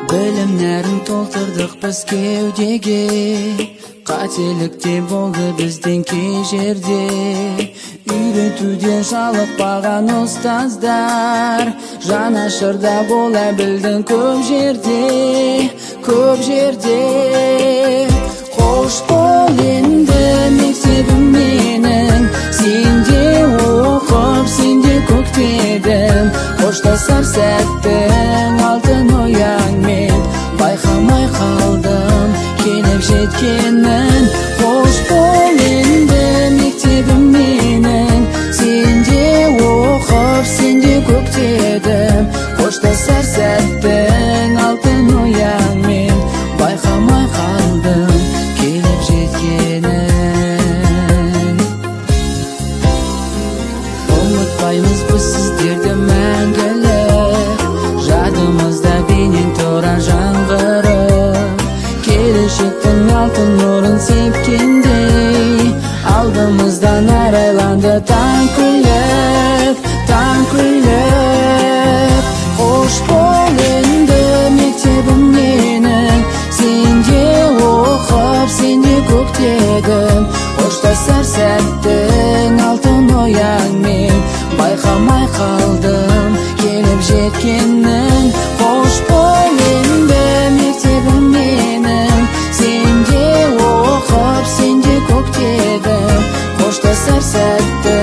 Bilimlerin to'ltirdik biz kevdege, qatelikte bo'ldi bizdenki jerde. Үйретуден жалықпаған ұстаздар, жанашырда бола білдің көп жерде, көп жерде. Қош бол енді мектебім менің, сенде оқып, сенде көктедім. Қоштасар сәттің алтын ояңмен, байқамай қалдым келіп жеткенін. Қош бол енді мектебім менің, сенде оқып, сенде көктедім. Қоштасар сәттің алтын ояңмен, байқамай қалдым келіп жеткенін. Ұмытпаймыз біз сіздерді мәңгілік, жадымызда бейнең тұрар жаңғырып. Келешектің алтын нұрын сепкендей, алдымыздан арайланды таң күліп, таң күліп. Қош бол енді мектебім менің, сенде оқып, сенде көктедім. Қоштасар сәттің алтын ояңмен, байқамай қалдым келіп жеткенін. Қош бол енді мектебім менің, сенде оқып, сенде көктедім. Қоштасар сәттің